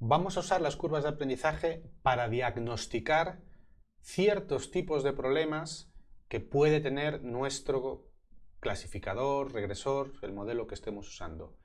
Vamos a usar las curvas de aprendizaje para diagnosticar ciertos tipos de problemas que puede tener nuestro clasificador, regresor, el modelo que estemos usando.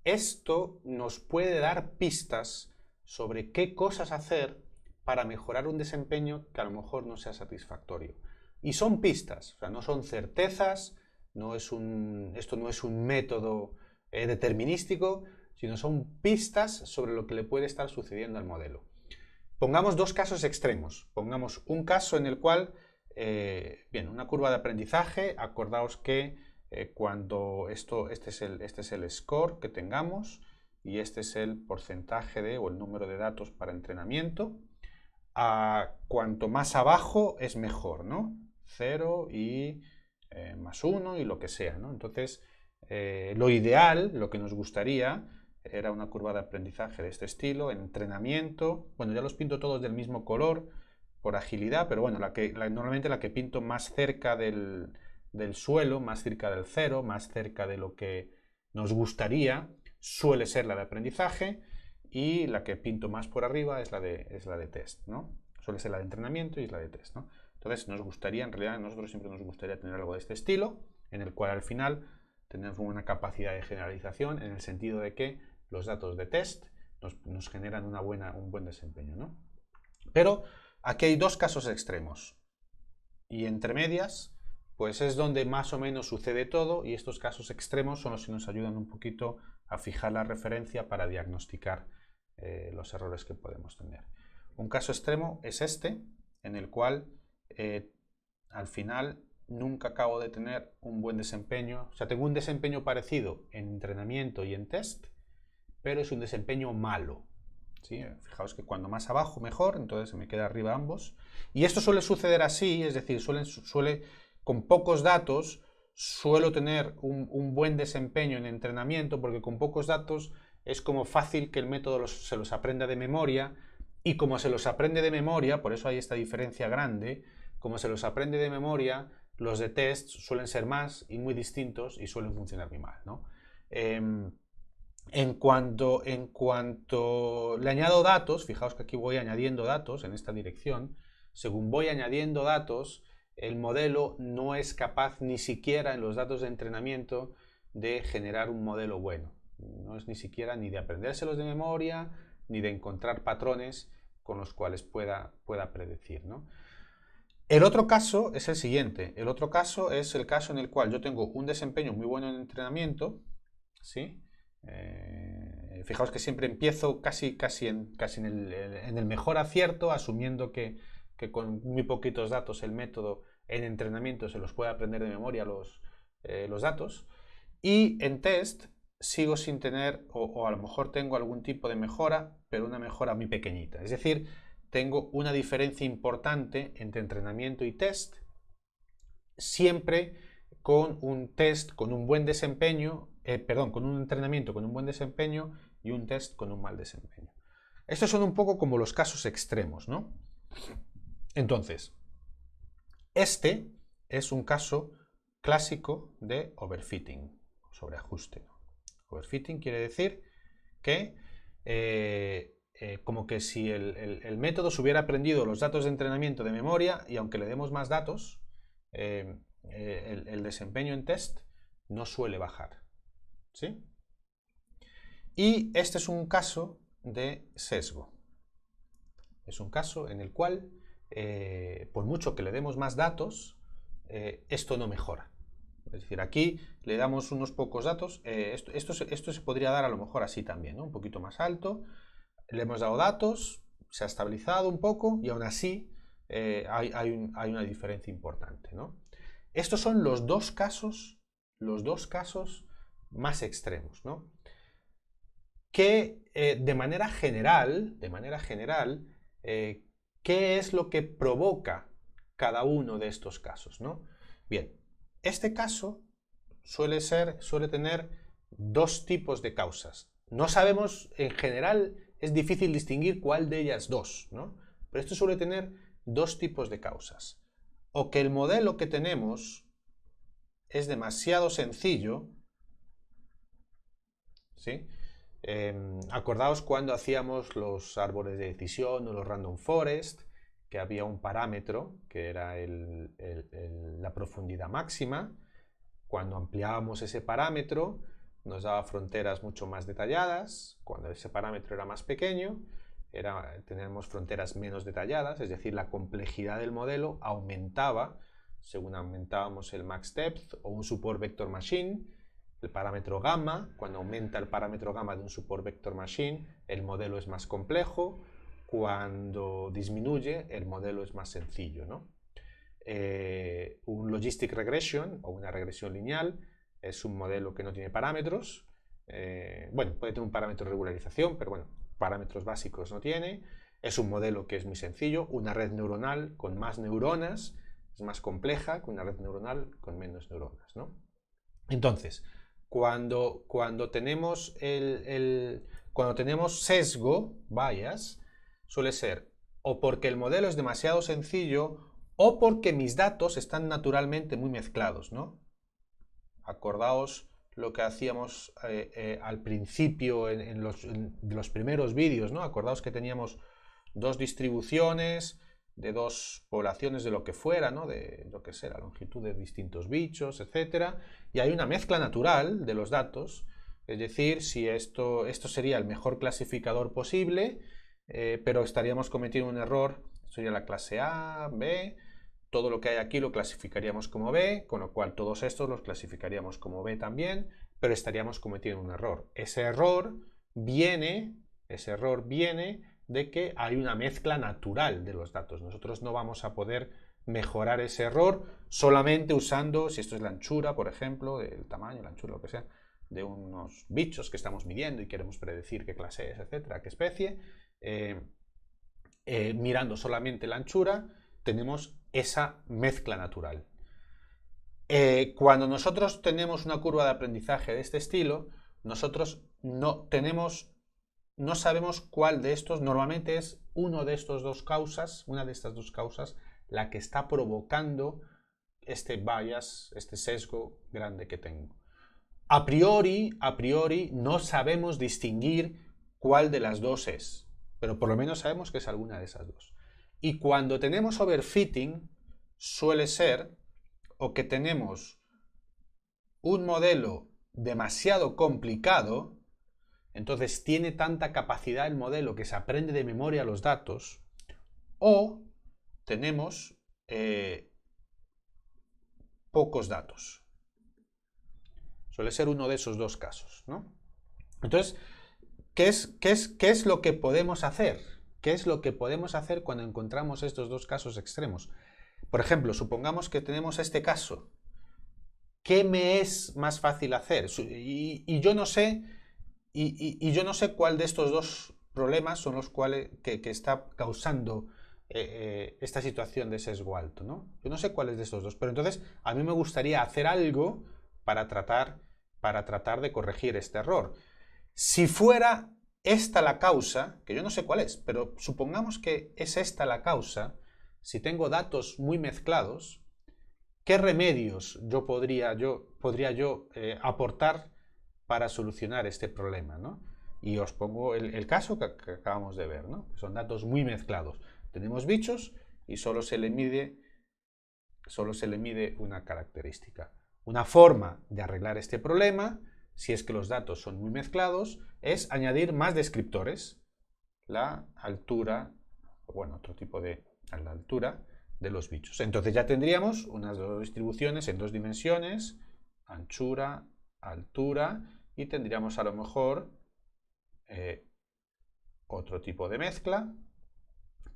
Esto nos puede dar pistas sobre qué cosas hacer para mejorar un desempeño que a lo mejor no sea satisfactorio. Y son pistas, o sea, no son certezas, esto no es un método determinístico, sino son pistas sobre lo que le puede estar sucediendo al modelo. Pongamos dos casos extremos. Pongamos un caso en el cual, bien, una curva de aprendizaje, acordaos que cuando este es el score que tengamos y este es el porcentaje o el número de datos para entrenamiento. Cuanto más abajo es mejor, ¿no? 0 y más 1 y lo que sea, ¿no? Entonces, lo ideal, lo que nos gustaría, era una curva de aprendizaje de este estilo, en entrenamiento. Bueno, ya los pinto todos del mismo color por agilidad, pero bueno, normalmente la que pinto más cerca del suelo, más cerca del 0, más cerca de lo que nos gustaría, suele ser la de aprendizaje, y la que pinto más por arriba es la de test, ¿no? Suele ser la de entrenamiento y es la de test, ¿no? Entonces nos gustaría, en realidad a nosotros siempre nos gustaría tener algo de este estilo, en el cual al final tenemos una capacidad de generalización en el sentido de que los datos de test nos generan un buen desempeño, ¿no? Pero aquí hay dos casos extremos y entre medias pues es donde más o menos sucede todo, y estos casos extremos son los que nos ayudan un poquito a fijar la referencia para diagnosticar los errores que podemos tener. Un caso extremo es este, en el cual al final nunca acabo de tener un buen desempeño. O sea, tengo un desempeño parecido en entrenamiento y en test, pero es un desempeño malo. ¿Sí? Fijaos que cuando más abajo mejor, entonces se me queda arriba ambos. Y esto suele suceder así, es decir, con pocos datos suelo tener un buen desempeño en entrenamiento, porque con pocos datos es como fácil que el método se los aprenda de memoria, y como se los aprende de memoria, por eso hay esta diferencia grande, como se los aprende de memoria, los de test suelen ser más y muy distintos y suelen funcionar muy mal, ¿no? En cuanto le añado datos, fijaos que aquí voy añadiendo datos en esta dirección, según voy añadiendo datos, el modelo no es capaz ni siquiera en los datos de entrenamiento de generar un modelo bueno. No es ni siquiera ni de aprendérselos de memoria, ni de encontrar patrones con los cuales pueda predecir, ¿no? El otro caso es el siguiente. El otro caso es el caso en el cual yo tengo un desempeño muy bueno en entrenamiento, ¿sí? Fijaos que siempre empiezo casi en el mejor acierto, asumiendo que con muy poquitos datos el método en entrenamiento se los puede aprender de memoria los datos, y en test sigo sin tener, o a lo mejor tengo algún tipo de mejora, pero una mejora muy pequeñita. Es decir, tengo una diferencia importante entre entrenamiento y test, siempre con un test con un buen desempeño, con un entrenamiento con un buen desempeño y un test con un mal desempeño. Estos son un poco como los casos extremos, ¿no? Entonces, este es un caso clásico de overfitting, sobreajuste. Overfitting quiere decir que como que si el método se hubiera aprendido los datos de entrenamiento de memoria, y aunque le demos más datos, el desempeño en test no suele bajar, ¿sí? Y este es un caso de sesgo. Es un caso en el cual, por mucho que le demos más datos, esto no mejora. Es decir, aquí le damos unos pocos datos. Esto se podría dar a lo mejor así también, ¿no? Un poquito más alto. Le hemos dado datos, se ha estabilizado un poco y aún así hay una diferencia importante, ¿no? Estos son los dos casos más extremos, ¿no? Que de manera general, ¿qué es lo que provoca cada uno de estos casos, ¿no? Bien, este caso suele tener dos tipos de causas. No sabemos, en general, es difícil distinguir cuál de ellas dos, ¿no? Pero esto suele tener dos tipos de causas. O que el modelo que tenemos es demasiado sencillo, ¿sí? Acordaos cuando hacíamos los árboles de decisión o los random forest, que había un parámetro que era la profundidad máxima. Cuando ampliábamos ese parámetro nos daba fronteras mucho más detalladas. Cuando ese parámetro era más pequeño, teníamos fronteras menos detalladas, es decir, la complejidad del modelo aumentaba según aumentábamos el max depth o un support vector machine. El parámetro gamma, cuando aumenta el parámetro gamma de un support vector machine, el modelo es más complejo. Cuando disminuye, el modelo es más sencillo, ¿no? Un logistic regression o una regresión lineal es un modelo que no tiene parámetros. Bueno, puede tener un parámetro de regularización, pero bueno, parámetros básicos no tiene. Es un modelo que es muy sencillo. Una red neuronal con más neuronas es más compleja que una red neuronal con menos neuronas, ¿no? Entonces, cuando tenemos sesgo, bias, suele ser o porque el modelo es demasiado sencillo o porque mis datos están naturalmente muy mezclados, ¿no? Acordaos lo que hacíamos al principio en los primeros vídeos, ¿no? Acordaos que teníamos dos distribuciones de dos poblaciones de lo que fuera, ¿no? De lo que sea, la longitud de distintos bichos, etc. Y hay una mezcla natural de los datos, es decir, si esto sería el mejor clasificador posible, pero estaríamos cometiendo un error. Esto sería la clase A, B, todo lo que hay aquí lo clasificaríamos como B, con lo cual todos estos los clasificaríamos como B también, pero estaríamos cometiendo un error. Ese error viene de que hay una mezcla natural de los datos. Nosotros no vamos a poder mejorar ese error solamente usando, si esto es la anchura, por ejemplo, el tamaño, la anchura, lo que sea, de unos bichos que estamos midiendo y queremos predecir qué clase es, etcétera, qué especie. Mirando solamente la anchura, tenemos esa mezcla natural. Cuando nosotros tenemos una curva de aprendizaje de este estilo, nosotros no sabemos cuál de estos, normalmente es una de estas dos causas, la que está provocando este bias, este sesgo grande que tengo. A priori no sabemos distinguir cuál de las dos es, pero por lo menos sabemos que es alguna de esas dos. Y cuando tenemos overfitting, suele ser o que tenemos un modelo demasiado complicado, entonces tiene tanta capacidad el modelo que se aprende de memoria los datos, o tenemos pocos datos. Suele ser uno de esos dos casos, ¿no? Entonces, ¿qué es lo que podemos hacer? ¿Qué es lo que podemos hacer cuando encontramos estos dos casos extremos? Por ejemplo, supongamos que tenemos este caso. ¿Qué me es más fácil hacer? Y yo no sé cuál de estos dos problemas son los cuales que está causando esta situación de sesgo alto, ¿no? Yo no sé cuáles de estos dos, pero entonces a mí me gustaría hacer algo para tratar de corregir este error. Si fuera esta la causa, que yo no sé cuál es, pero supongamos que es esta la causa, si tengo datos muy mezclados, ¿qué remedios podría yo aportar para solucionar este problema, ¿no? Y os pongo el caso que acabamos de ver, ¿no? Son datos muy mezclados. Tenemos bichos y solo se le mide una característica. Una forma de arreglar este problema, si es que los datos son muy mezclados, es añadir más descriptores. La altura, bueno, otro tipo de la altura de los bichos. Entonces ya tendríamos unas dos distribuciones en dos dimensiones, anchura, altura, y tendríamos a lo mejor otro tipo de mezcla,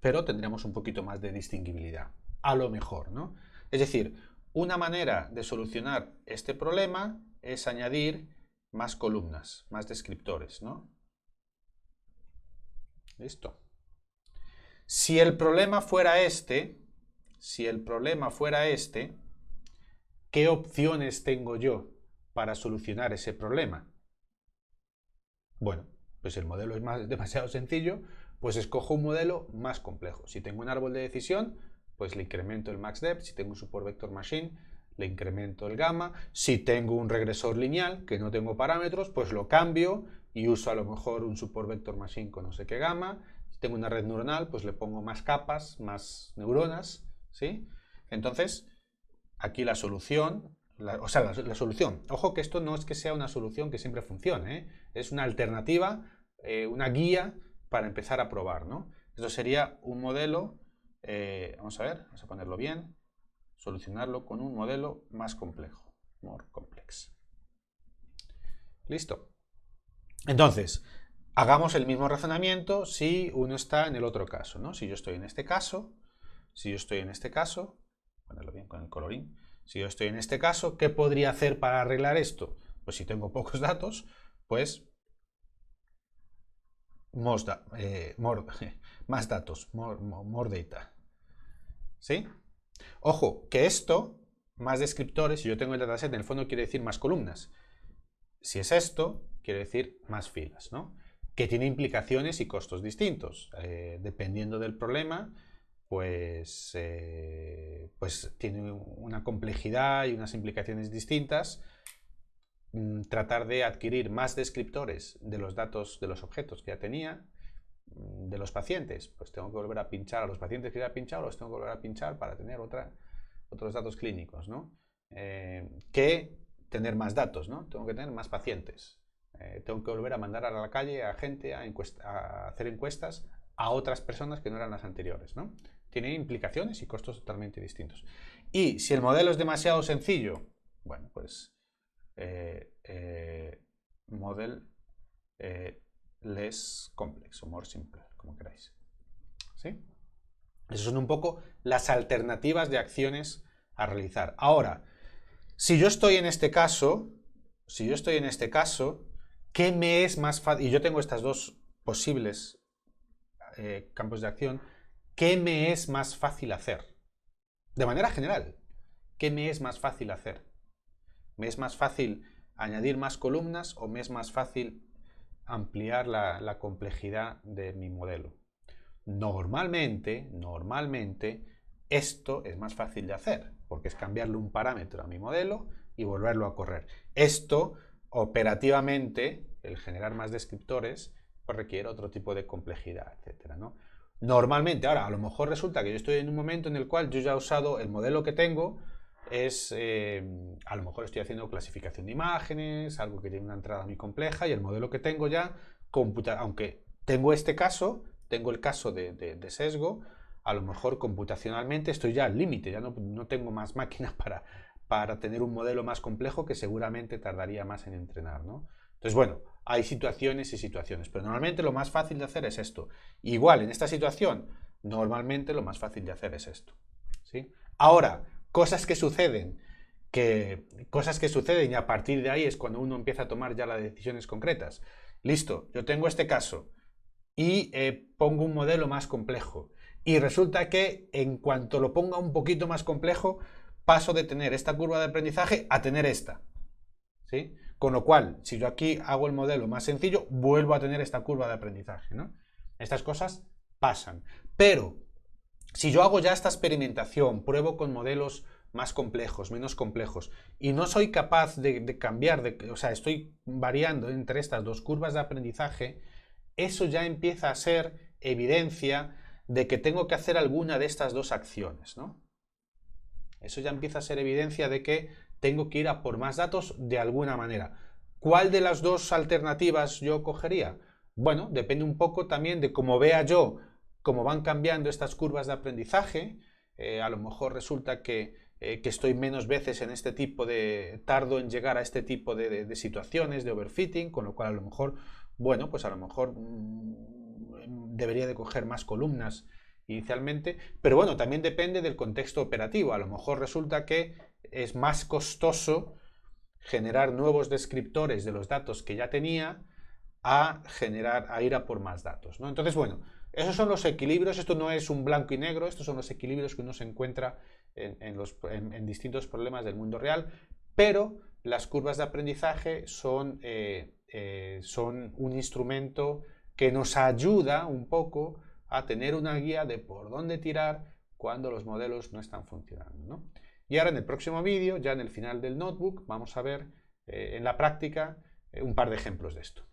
pero tendríamos un poquito más de distinguibilidad, a lo mejor, ¿no? Es decir, una manera de solucionar este problema es añadir más columnas, más descriptores, ¿no? Listo. Si el problema fuera este, ¿qué opciones tengo yo para solucionar ese problema? Bueno, pues el modelo es demasiado sencillo, pues escojo un modelo más complejo. Si tengo un árbol de decisión, pues le incremento el max depth. Si tengo un support vector machine, le incremento el gamma. Si tengo un regresor lineal, que no tengo parámetros, pues lo cambio y uso a lo mejor un support vector machine con no sé qué gama. Si tengo una red neuronal, pues le pongo más capas, más neuronas, ¿sí? Entonces, aquí la solución, la solución, ojo que esto no es que sea una solución que siempre funcione, ¿eh? Es una alternativa, una guía para empezar a probar, ¿no? Esto sería un modelo, vamos a ver, vamos a ponerlo bien, solucionarlo con un modelo más complejo, more complex. Listo. Entonces, hagamos el mismo razonamiento si uno está en el otro caso, ¿no? Si yo estoy en este caso, ponerlo bien con el colorín, si yo estoy en este caso, ¿qué podría hacer para arreglar esto? Pues si tengo pocos datos, pues más datos, more data. ¿Sí? Ojo, que esto, más descriptores, si yo tengo el dataset, en el fondo quiere decir más columnas. Si es esto, quiere decir más filas, ¿no? Que tiene implicaciones y costos distintos. Dependiendo del problema, pues tiene una complejidad y unas implicaciones distintas. Tratar de adquirir más descriptores de los datos de los objetos que ya tenía, de los pacientes, pues tengo que volver a pinchar a los pacientes que ya he pinchado, los tengo que volver a pinchar para tener otros datos clínicos, ¿no? Que tener más datos, ¿no? Tengo que tener más pacientes. Tengo que volver a mandar a la calle a gente a hacer encuestas a otras personas que no eran las anteriores, ¿no? Tiene implicaciones y costos totalmente distintos. Y si el modelo es demasiado sencillo, bueno, pues model less complex o more simple, como queráis. ¿Sí? Esas son un poco las alternativas de acciones a realizar. Ahora, si yo estoy en este caso, ¿qué me es más fácil? Y yo tengo estas dos posibles campos de acción. ¿Qué me es más fácil hacer? De manera general, ¿qué me es más fácil hacer? ¿Me es más fácil añadir más columnas o me es más fácil ampliar la complejidad de mi modelo? Normalmente, esto es más fácil de hacer, porque es cambiarle un parámetro a mi modelo y volverlo a correr. Esto, operativamente, el generar más descriptores, pues requiere otro tipo de complejidad, etcétera, ¿no? Normalmente, ahora, a lo mejor resulta que yo estoy en un momento en el cual yo ya he usado el modelo que tengo, a lo mejor estoy haciendo clasificación de imágenes, algo que tiene una entrada muy compleja, y el modelo que tengo ya, aunque tengo este caso, tengo el caso de sesgo, a lo mejor computacionalmente estoy ya al límite, ya no tengo más máquinas para tener un modelo más complejo que seguramente tardaría más en entrenar, ¿no? Entonces, bueno, hay situaciones y situaciones, pero normalmente lo más fácil de hacer es esto. Igual, en esta situación, normalmente lo más fácil de hacer es esto, ¿sí? Ahora, cosas que suceden y a partir de ahí es cuando uno empieza a tomar ya las decisiones concretas. Listo, yo tengo este caso y pongo un modelo más complejo. Y resulta que en cuanto lo ponga un poquito más complejo, paso de tener esta curva de aprendizaje a tener esta, ¿sí? Con lo cual, si yo aquí hago el modelo más sencillo, vuelvo a tener esta curva de aprendizaje, ¿no? Estas cosas pasan. Pero, si yo hago ya esta experimentación, pruebo con modelos más complejos, menos complejos, y no soy capaz de cambiar, o sea, estoy variando entre estas dos curvas de aprendizaje, eso ya empieza a ser evidencia de que tengo que hacer alguna de estas dos acciones, ¿no? Eso ya empieza a ser evidencia de que tengo que ir a por más datos de alguna manera. ¿Cuál de las dos alternativas yo cogería? Bueno, depende un poco también de cómo vea yo cómo van cambiando estas curvas de aprendizaje. A lo mejor resulta que estoy menos veces en este tipo tardo en llegar a este tipo de situaciones de overfitting, con lo cual a lo mejor, bueno, pues a lo mejor debería de coger más columnas inicialmente, pero bueno, también depende del contexto operativo. A lo mejor resulta que es más costoso generar nuevos descriptores de los datos que ya tenía a ir a por más datos, ¿no? Entonces, bueno, esos son los equilibrios. Esto no es un blanco y negro, estos son los equilibrios que uno se encuentra en distintos problemas del mundo real, pero las curvas de aprendizaje son un instrumento que nos ayuda un poco a tener una guía de por dónde tirar cuando los modelos no están funcionando, ¿no? Y ahora en el próximo vídeo, ya en el final del notebook, vamos a ver en la práctica un par de ejemplos de esto.